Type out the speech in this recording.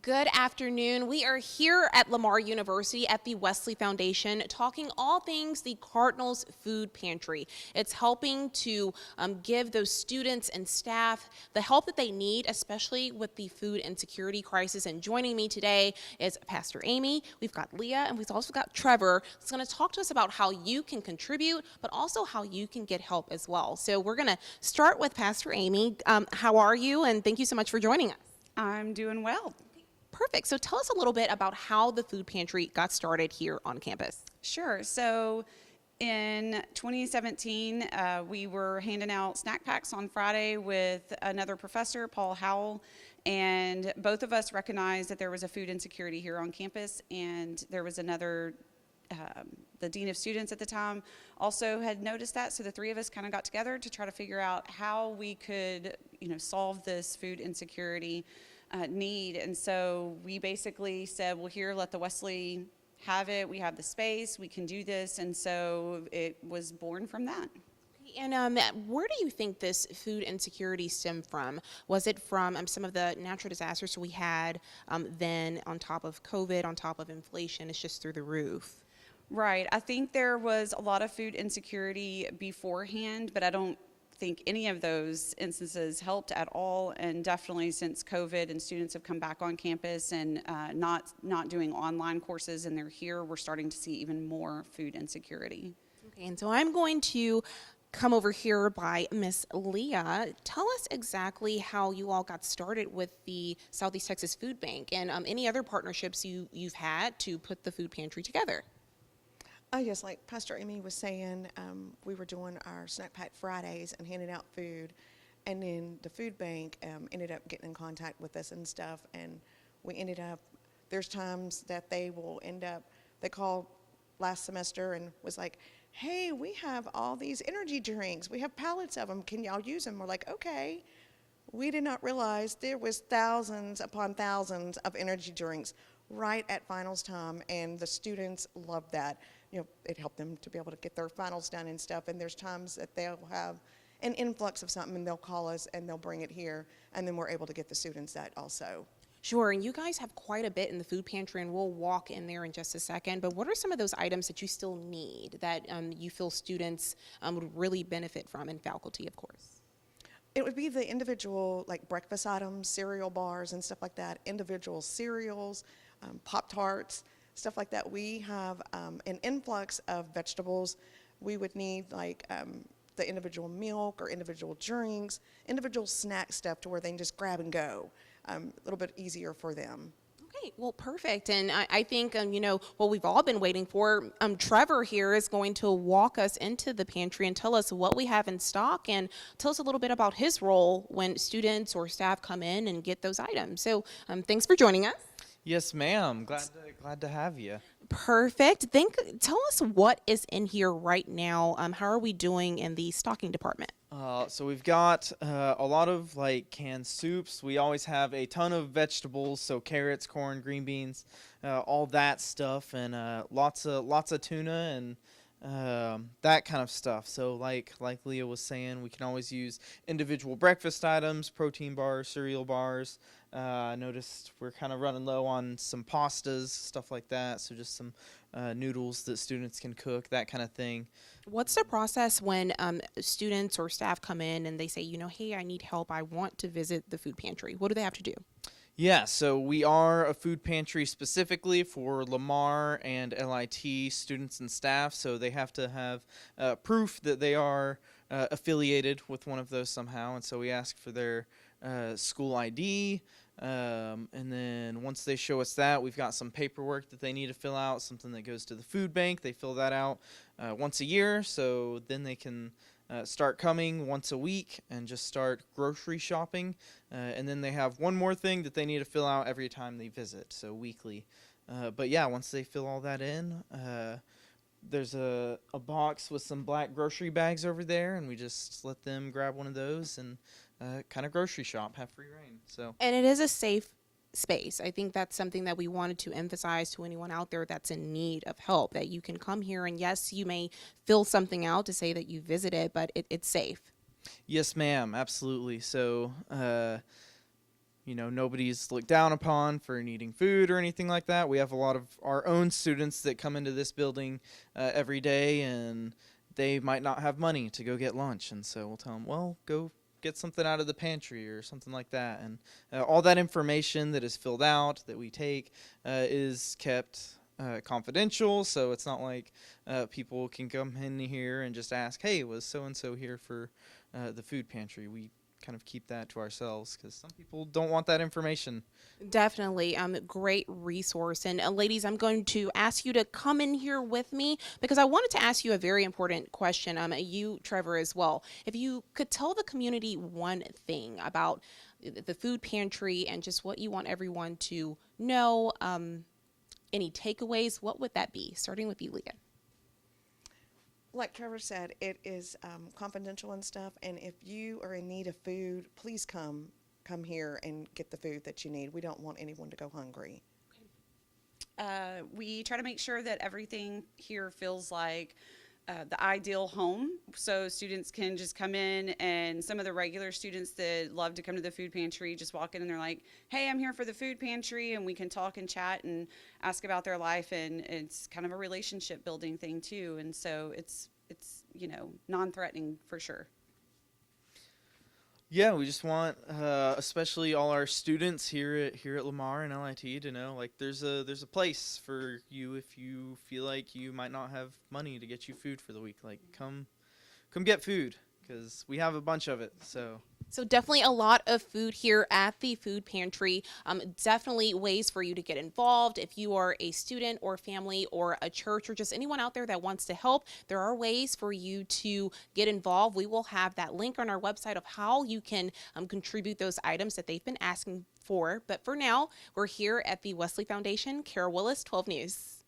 Good afternoon. We are here at Lamar University at the Wesley Foundation talking all things the Cardinals Food Pantry. It's helping to give those students and staff the help that they need, especially with the food insecurity crisis. And joining me today is Pastor Amy, we've got Leah, and we've also got Trevor. Who's going to talk to us about how you can contribute, but also how you can get help as well. So we're going to start with Pastor Amy. How are you? And thank you so much for joining us. I'm doing well. Perfect. So tell us a little bit about how the food pantry got started here on campus. Sure. So in 2017, we were handing out snack packs on Friday with another professor, Paul Howell, and both of us recognized that there was a food insecurity here on campus, and there was another the dean of students at the time also had noticed that, so the three of us kind of got together to try to figure out how we could, solve this food insecurity need. And so we basically said, well, here, let the Wesley have it. We have the space. We can do this. And so it was born from that. And where do you think this food insecurity stemmed from? Was it from some of the natural disasters we had then on top of COVID, on top of inflation? It's just through the roof. Right. I think there was a lot of food insecurity beforehand, but I don't think any of those instances helped at all. And definitely since COVID and students have come back on campus and not doing online courses and they're here, we're starting to see even more food insecurity. Okay, and so I'm going to come over here by Miss Leah. Tell us exactly how you all got started with the Southeast Texas Food Bank and any other partnerships you've had to put the food pantry together. Yes, like Pastor Amy was saying, we were doing our Snack Pack Fridays and handing out food, and then the food bank ended up getting in contact with us and stuff, and we ended up, there's times that they called last semester and was like, hey, we have all these energy drinks, we have pallets of them, can y'all use them? We're like, okay. We did not realize there was thousands upon thousands of energy drinks right at finals time, and the students loved that. It helped them to be able to get their finals done and stuff, and there's times that they'll have an influx of something and they'll call us and they'll bring it here, and then we're able to get the students that also. Sure, and you guys have quite a bit in the food pantry, and we'll walk in there in just a second, but what are some of those items that you still need that you feel students would really benefit from, and faculty, of course? It would be the individual, like breakfast items, cereal bars and stuff like that, individual cereals, Pop-Tarts, stuff like that. We have an influx of vegetables. We would need like the individual milk or individual drinks, individual snack stuff to where they can just grab and go. A little bit easier for them. Okay, well, perfect. And I think, what we've all been waiting for, Trevor here is going to walk us into the pantry and tell us what we have in stock and tell us a little bit about his role when students or staff come in and get those items. So thanks for joining us. Yes, ma'am. Glad to have you. Perfect. Tell us what is in here right now. How are we doing in the stocking department? So we've got a lot of like canned soups. We always have a ton of vegetables, so carrots, corn, green beans, all that stuff, and lots of tuna and that kind of stuff. So like Leah was saying, we can always use individual breakfast items, protein bars, cereal bars. I noticed we're kind of running low on some pastas, stuff like that. So just some noodles that students can cook, that kind of thing. What's the process when students or staff come in and they say, hey, I need help, I want to visit the food pantry? What do they have to do? Yeah, so we are a food pantry specifically for Lamar and LIT students and staff, so they have to have proof that they are affiliated with one of those somehow, and so we ask for their school ID, and then once they show us that, we've got some paperwork that they need to fill out, something that goes to the food bank. They fill that out once a year, so then they can start coming once a week and just start grocery shopping. And then they have one more thing that they need to fill out every time they visit, so weekly. But yeah, once they fill all that in, there's a box with some black grocery bags over there, and we just let them grab one of those and kind of grocery shop, have free reign. And it is a safe space. I think that's something that we wanted to emphasize to anyone out there that's in need of help, that you can come here and yes, you may fill something out to say that you visited, but it's safe. Yes, ma'am, absolutely. So nobody's looked down upon for needing food or anything like that. We have a lot of our own students that come into this building every day, and they might not have money to go get lunch. And so we'll tell them, well, go get something out of the pantry or something like that. And all that information that is filled out that we take is kept confidential. So it's not like people can come in here and just ask, hey, was so-and-so here for the food pantry? We kind of keep that to ourselves because some people don't want that information. Definitely. Great resource. And ladies, I'm going to ask you to come in here with me because I wanted to ask you a very important question. You, Trevor, as well. If you could tell the community one thing about the food pantry and just what you want everyone to know, any takeaways, what would that be? Starting with you, Leah. Like Trevor said, it is confidential and stuff, and if you are in need of food, please come here and get the food that you need. We don't want anyone to go hungry. We try to make sure that everything here feels like the ideal home, so students can just come in, and some of the regular students that love to come to the food pantry just walk in and they're like, hey, I'm here for the food pantry, and we can talk and chat and ask about their life, and it's kind of a relationship building thing too, and so it's non-threatening for sure. Yeah, we just want, especially all our students here at Lamar and LIT, to know like there's a place for you if you feel like you might not have money to get you food for the week. Like come get food because we have a bunch of it. So definitely a lot of food here at the food pantry. Definitely ways for you to get involved. If you are a student or family or a church or just anyone out there that wants to help, there are ways for you to get involved. We will have that link on our website of how you can contribute those items that they've been asking for. But for now, we're here at the Wesley Foundation. Kara Willis, 12 News.